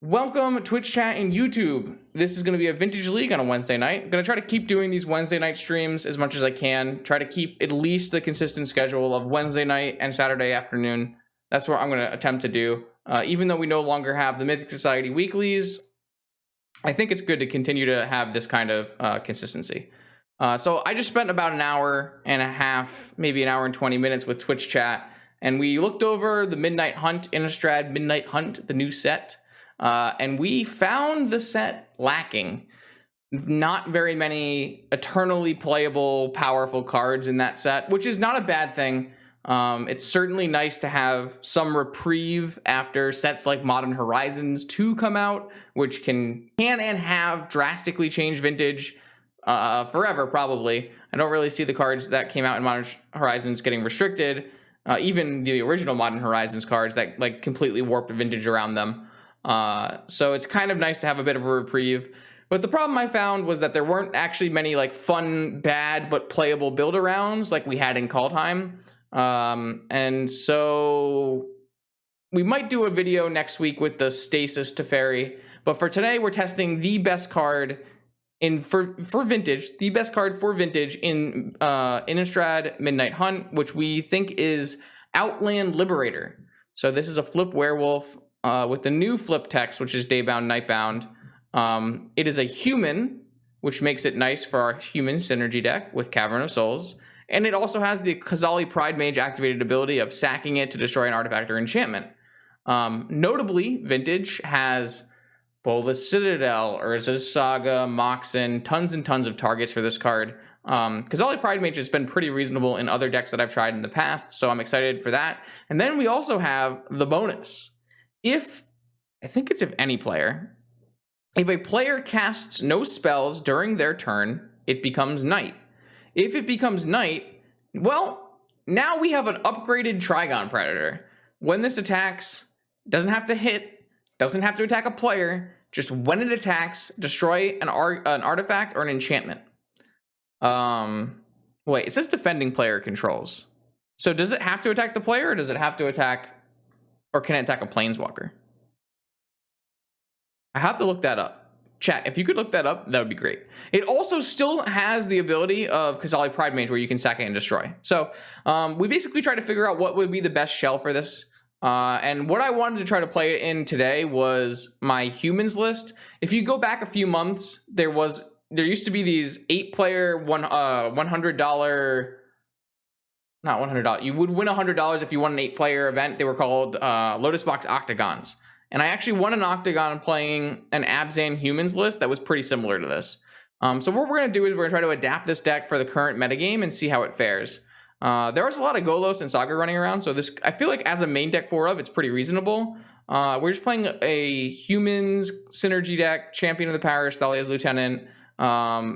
Welcome Twitch chat and YouTube. This is going to be a vintage league on a Wednesday night. I'm going to try to keep doing these Wednesday night streams as much as I can. Try to keep at least the consistent schedule of Wednesday night and Saturday afternoon. That's what I'm going to attempt to do. Even though we no longer have the Mythic Society weeklies, I think it's good to continue to have this kind of consistency. So I just spent about an hour and a half, maybe an hour and 20 minutes with Twitch chat, and we looked over the Midnight Hunt, Innistrad Midnight Hunt, the new set. And we found the set lacking. Not very many eternally playable, powerful cards in that set, which is not a bad thing. It's certainly nice to have some reprieve after sets like Modern Horizons 2 come out, which can and have drastically changed Vintage forever, probably. I don't really see the cards that came out in Modern Horizons getting restricted. Even the original Modern Horizons cards that like completely warped Vintage around them. So it's kind of nice to have a bit of a reprieve. But the problem I found was that there weren't actually many like fun, bad, but playable build-arounds like we had in Kaldheim. And so we might do a video next week with the Stasis Teferi. But for today, we're testing the best card for Vintage, the best card for Vintage in Innistrad Midnight Hunt, which we think is Outland Liberator. So this is a flip werewolf with the new flip text, which is Daybound, Nightbound. It is a human, which makes it nice for our human synergy deck with Cavern of Souls. And it also has the Khazali Pride Mage activated ability of sacking it to destroy an artifact or enchantment. Notably, Vintage has Bolas Citadel, Urza's Saga, Moxen, tons and tons of targets for this card. Khazali Pride Mage has been pretty reasonable in other decks that I've tried in the past, so I'm excited for that. And then we also have the bonus. If any player, if a player casts no spells during their turn, it becomes night. If it becomes night, well, now we have an upgraded Trigon Predator. When this attacks, doesn't have to hit, doesn't have to attack a player, just when it attacks, destroy an artifact or an enchantment. Wait, it says defending player controls. So does it have to attack the player, or does it have to attack, or can it attack a planeswalker? I have to look that up. Chat, if you could look that up, that would be great. It also still has the ability of Khazali Pride Mage where you can sack it and destroy. So we basically try to figure out what would be the best shell for this. And what I wanted to try to play it in today was my humans list. If you go back a few months, there used to be these 8-player $100, not $100. You would win $100 if you won an 8-player event. They were called Lotus Box Octagons. And I actually won an Octagon playing an Abzan humans list that was pretty similar to this. So what we're going to do is we're going to try to adapt this deck for the current metagame and see how it fares. There was a lot of Golos and Saga running around, so this, I feel like as a main deck it's pretty reasonable. We're just playing a humans synergy deck, Champion of the Parish, Thalia's Lieutenant,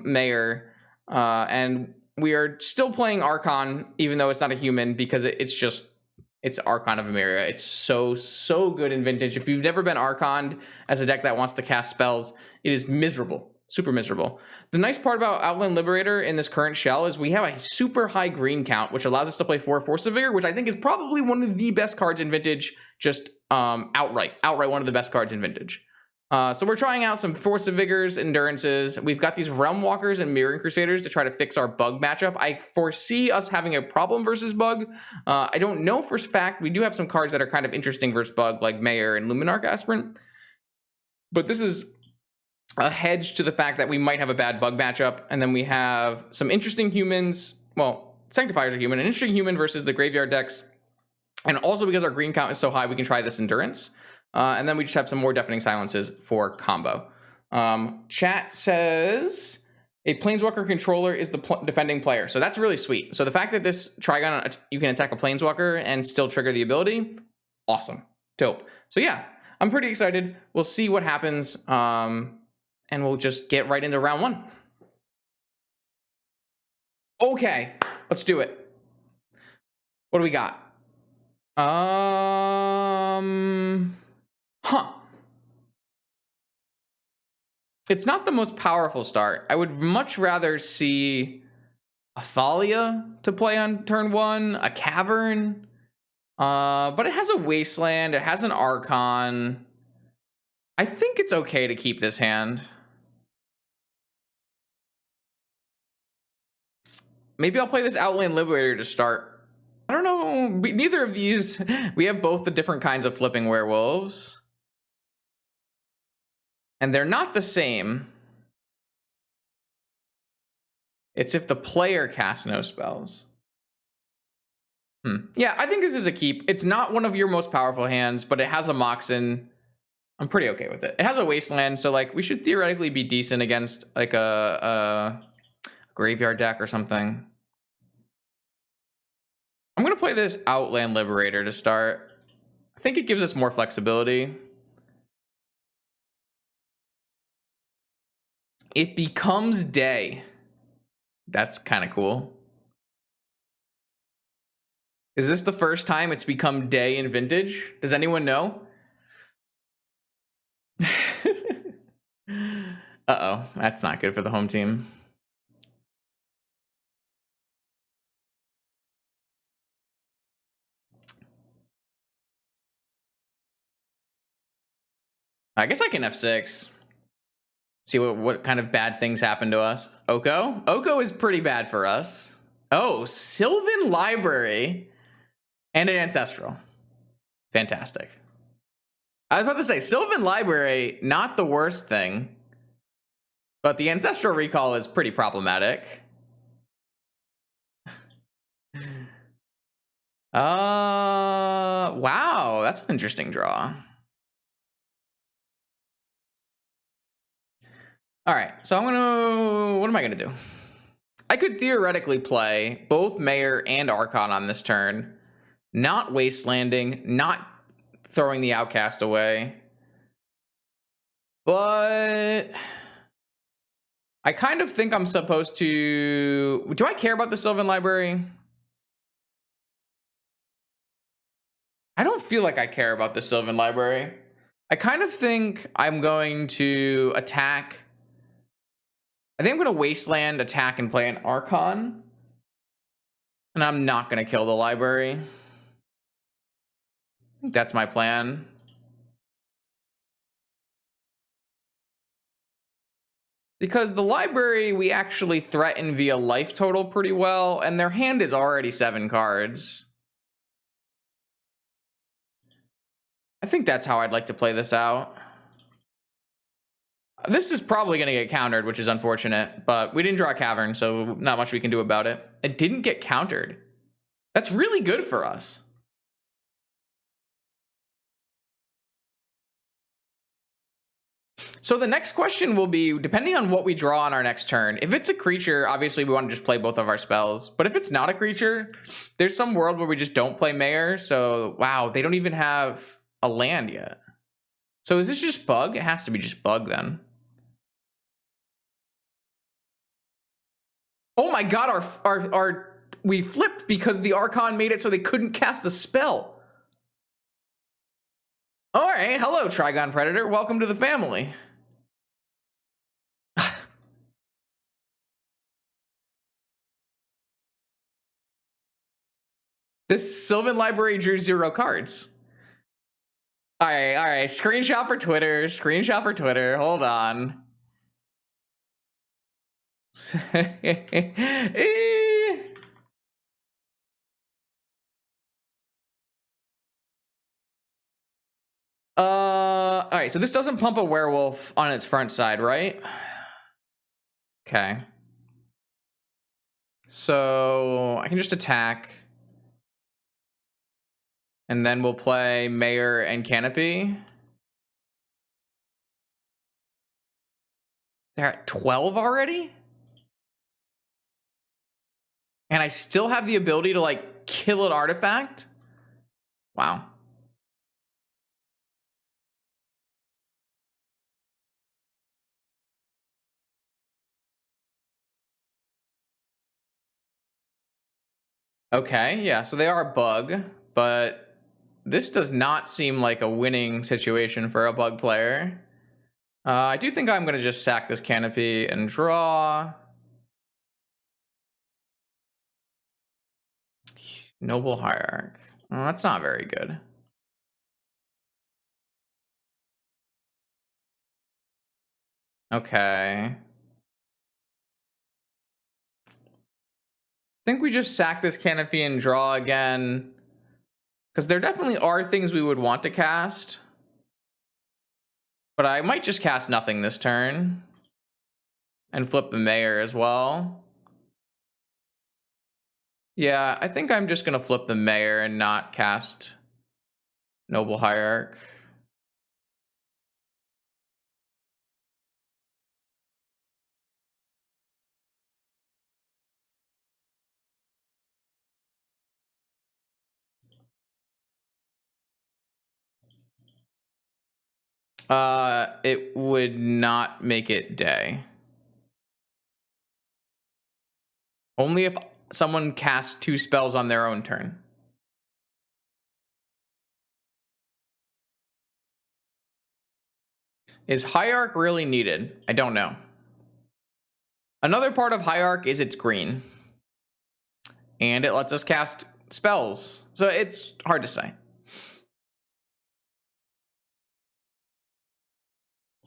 Mayor, and we are still playing Archon, even though it's not a human, because it's Archon of Emeria. It's so good in Vintage. If you've never been Archoned as a deck that wants to cast spells, it is miserable. Super miserable. The nice part about Outland Liberator in this current shell is we have a super high green count, which allows us to play 4 Force of Vigor, which I think is probably one of the best cards in Vintage, just outright one of the best cards in Vintage. So we're trying out some Force of Vigors, Endurances. We've got these Realm Walkers and Mirroring Crusaders to try to fix our bug matchup. I foresee us having a problem versus bug. I don't know for a fact. We do have some cards that are kind of interesting versus bug, like Mayor and Luminarch Aspirant. But this is a hedge to the fact that we might have a bad bug matchup. And then we have some interesting humans. Well, Sanctifiers are human. An interesting human versus the graveyard decks. And also because our green count is so high, we can try this Endurance. And then we just have some more Deafening Silences for combo. Chat says a Planeswalker controller is the defending player. So that's really sweet. So the fact that this Trigon, you can attack a Planeswalker and still trigger the ability, awesome. Dope. So yeah, I'm pretty excited. We'll see what happens. And we'll just get right into round 1. Okay, let's do it. What do we got? It's not the most powerful start. I would much rather see a Thalia to play on turn 1, a Cavern. But it has a Wasteland, it has an Archon. I think it's okay to keep this hand. Maybe I'll play this Outland Liberator to start. I don't know. Neither of these. We have both the different kinds of flipping werewolves. And they're not the same. It's if the player casts no spells. Yeah, I think this is a keep. It's not one of your most powerful hands, but it has a Moxen. I'm pretty okay with it. It has a Wasteland, so like we should theoretically be decent against like a graveyard deck or something. I'm gonna play this Outland Liberator to start. I think it gives us more flexibility. It becomes day. That's kind of cool. Is this the first time it's become day in Vintage? Does anyone know? Uh-oh, that's not good for the home team. I guess I can F6. See what kind of bad things happen to us. Oko? Oko is pretty bad for us. Oh, Sylvan Library and an Ancestral. Fantastic. I was about to say, Sylvan Library, not the worst thing. But the Ancestral Recall is pretty problematic. Wow, that's an interesting draw. All right, so what am I gonna do? I could theoretically play both Mayor and Archon on this turn, not Wastelanding, not throwing the Outcast away. But I kind of think I'm supposed to... Do I care about the Sylvan Library? I don't feel like I care about the Sylvan Library. I kind of think I'm going to attack... I think I'm going to Wasteland, attack, and play an Archon. And I'm not going to kill the library. I think that's my plan. Because the library, we actually threaten via life total pretty well, and their hand is already 7 cards. I think that's how I'd like to play this out. This is probably going to get countered, which is unfortunate, but we didn't draw a Cavern, so not much we can do about it. It didn't get countered. That's really good for us. So the next question will be, depending on what we draw on our next turn, if it's a creature, obviously we want to just play both of our spells. But if it's not a creature, there's some world where we just don't play Mayor. So, wow, they don't even have a land yet. So is this just bug? It has to be just bug then. Oh my god, our we flipped because the Archon made it so they couldn't cast a spell. All right, hello, Trigon Predator. Welcome to the family. This Sylvan Library drew 0 cards. All right. Screenshot for Twitter. Screenshot for Twitter. Hold on. All right, so this doesn't pump a werewolf on its front side, right? Okay. So I can just attack. And then we'll play Mayor and Canopy. They're at 12 already? And I still have the ability to, like, kill an artifact? Wow. Okay, yeah, so they are a bug, but this does not seem like a winning situation for a bug player. I do think I'm going to just sack this Canopy and draw. Noble Hierarch. Oh, that's not very good. Okay. I think we just sack this Canopy and draw again. Because there definitely are things we would want to cast. But I might just cast nothing this turn. And flip the Mayor as well. Yeah, I think I'm just going to flip the Mayor and not cast Noble Hierarch. It would not make it day. Only if someone casts 2 spells on their own turn. Is Hierarch really needed? I don't know. Another part of Hierarch is it's green. And it lets us cast spells. So it's hard to say.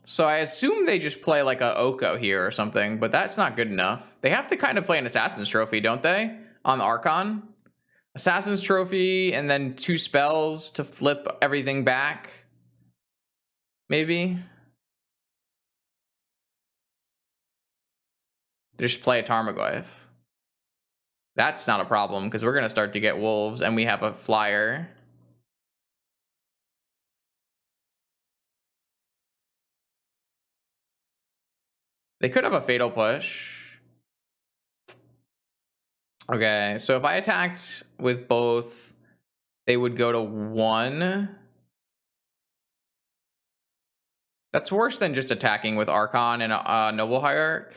So I assume they just play like a Oko here or something, but that's not good enough. They have to kind of play an Assassin's Trophy, don't they? On the Archon. Assassin's Trophy and then 2 spells to flip everything back. Maybe. Just play a Tarmogoyf. That's not a problem because we're going to start to get wolves and we have a flyer. They could have a Fatal Push. Okay, so if I attacked with both, they would go to 1. That's worse than just attacking with Archon and a Noble Hierarch.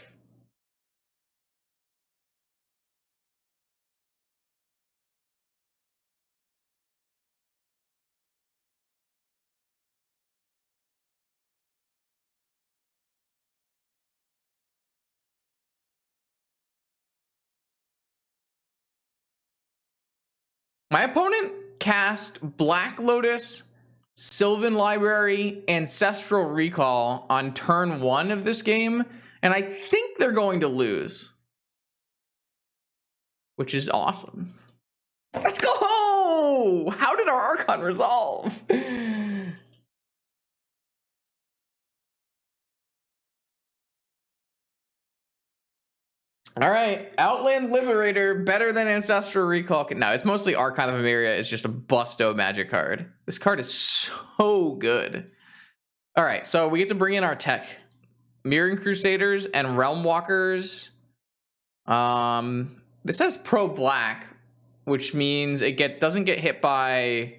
My opponent cast Black Lotus, Sylvan Library, Ancestral Recall on turn 1 of this game, and I think they're going to lose. Which is awesome. Let's go! How did our Archon resolve? All right, Outland Liberator, better than Ancestral Recall. No, it's mostly Archon of Emeria. It's just a busto magic card. This card is so good. All right, so we get to bring in our tech. Mirroring Crusaders and Realm Walkers. This says Pro Black, which means it doesn't get hit by...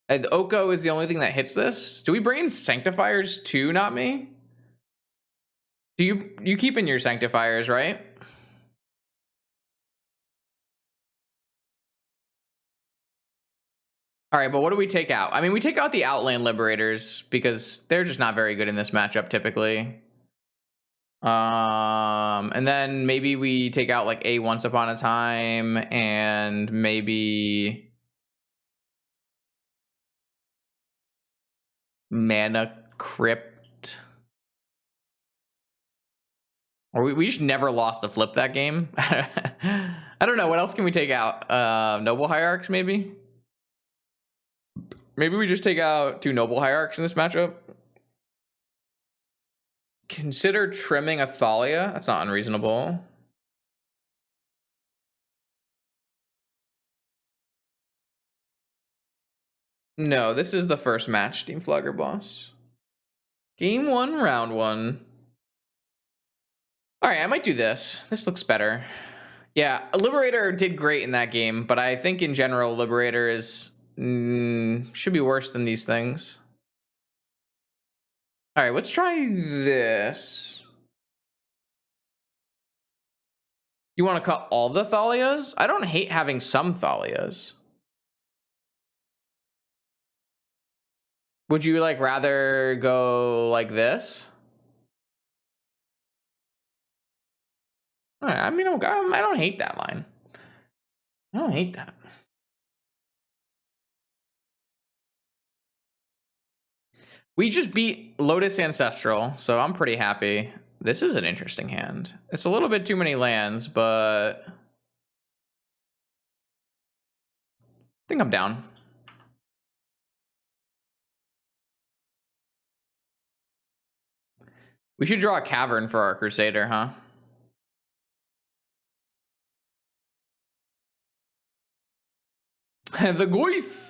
The Oko is the only thing that hits this. Do we bring in Sanctifiers too, not me? Do you keep in your Sanctifiers, right? All right, but what do we take out? I mean, we take out the Outland Liberators because they're just not very good in this matchup typically. And then maybe we take out like a Once Upon a Time and maybe Mana Crypt. Or we just never lost a flip that game. I don't know. What else can we take out? Noble Hierarchs, maybe? Maybe we just take out 2 Noble Hierarchs in this matchup. Consider trimming a Thalia. That's not unreasonable. No, this is the first match, Steam Flogger Boss. Game 1, round 1. All right, I might do this. This looks better. Yeah, Liberator did great in that game, but I think in general, Liberator is should be worse than these things. All right, let's try this. You want to cut all the Thalias? I don't hate having some Thalias. Would you like rather go like this? All right, I mean, I don't hate that line. I don't hate that. We just beat Lotus Ancestral, so I'm pretty happy. This is an interesting hand. It's a little bit too many lands, but I think I'm down. We should draw a Cavern for our Crusader, huh? The Goif!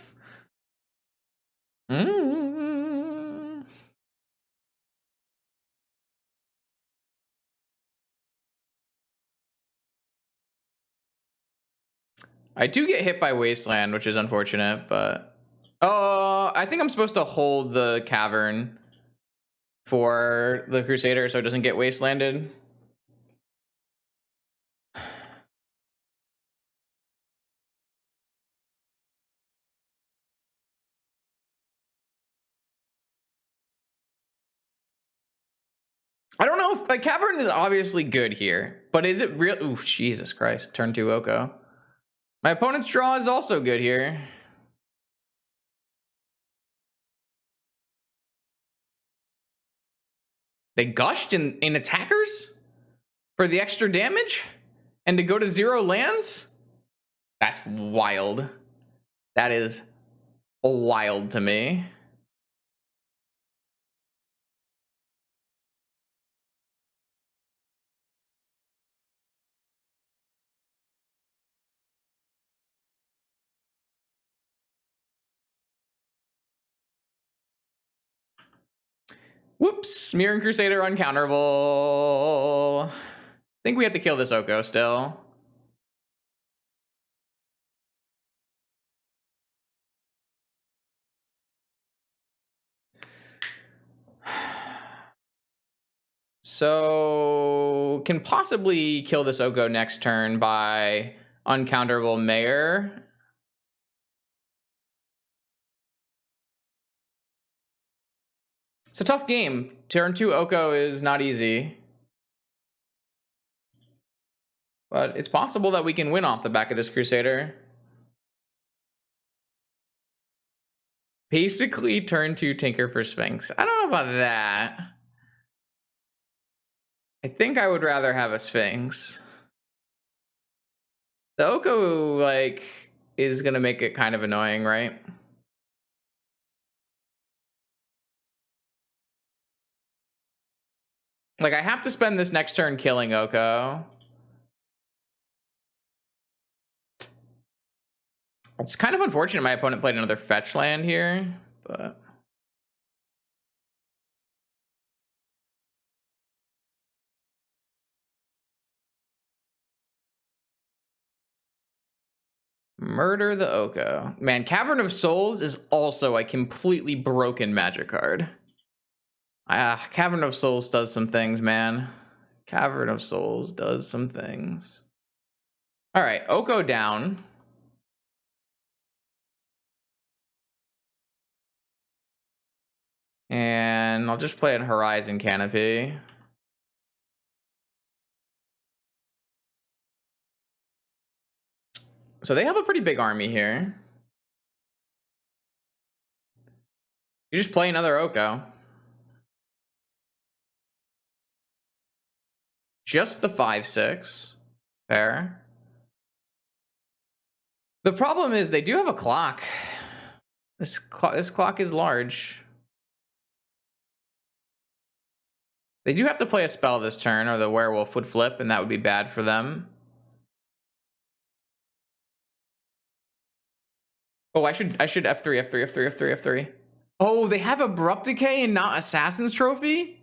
I do get hit by Wasteland, which is unfortunate, but... Oh, I think I'm supposed to hold the Cavern for the Crusader so it doesn't get Wastelanded. I don't know if... Like, Cavern is obviously good here, but is it real... Oof, Jesus Christ. Turn 2 Oko. My opponent's draw is also good here. They gushed in attackers for the extra damage and to go to 0 lands? That's wild. That is wild to me. Whoops, Mirren Crusader uncounterable. I think we have to kill this Oko still. So, can possibly kill this Oko next turn by uncounterable Mayor. It's a tough game. Turn 2 Oko is not easy. But it's possible that we can win off the back of this Crusader. Basically, turn 2 Tinker for Sphinx. I don't know about that. I think I would rather have a Sphinx. The Oko, like, is gonna make it kind of annoying, right? Like, I have to spend this next turn killing Oko. It's kind of unfortunate my opponent played another fetch land here, but... Murder the Oko. Man, Cavern of Souls is also a completely broken Magic card. Cavern of Souls does some things, man. Cavern of Souls does some things. All right, Oko down. And I'll just play a Horizon Canopy. So they have a pretty big army here. You just play another Oko. Just the 5/6. Fair. The problem is they do have a clock. This clock is large. They do have to play a spell this turn, or the werewolf would flip, and that would be bad for them. Oh, I should F3. Oh, they have Abrupt Decay and not Assassin's Trophy?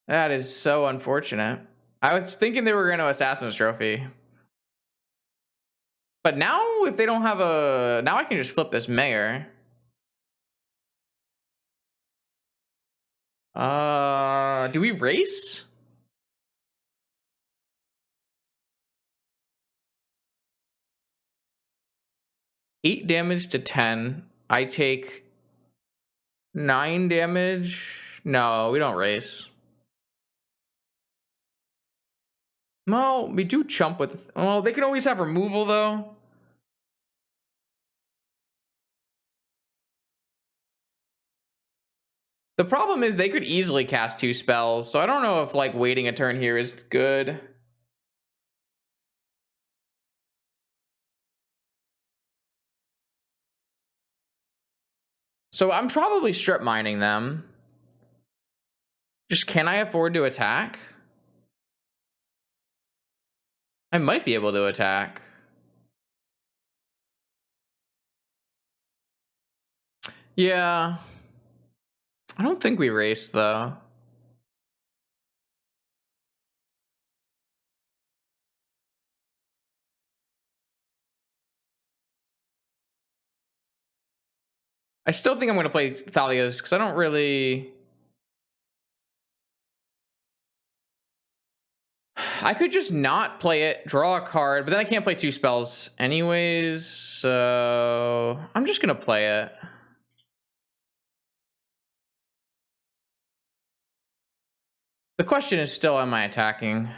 That is so unfortunate. I was thinking they were going to Assassin's Trophy. But now, if they don't have a... Now I can just flip this Mayor. Do we race? Eight damage to 10. I take 9 damage. No, we don't race. No, we do chump with... Well, they can always have removal, though. The problem is they could easily cast 2 spells, so I don't know if like waiting a turn here is good. So I'm probably strip mining them. Just can I afford to attack? I might be able to attack. Yeah. I don't think we raced though. I still think I'm going to play Thalia's because I don't really... I could just not play it, draw a card, but then I can't play 2 spells anyways, so I'm just going to play it. The question is still, am I attacking?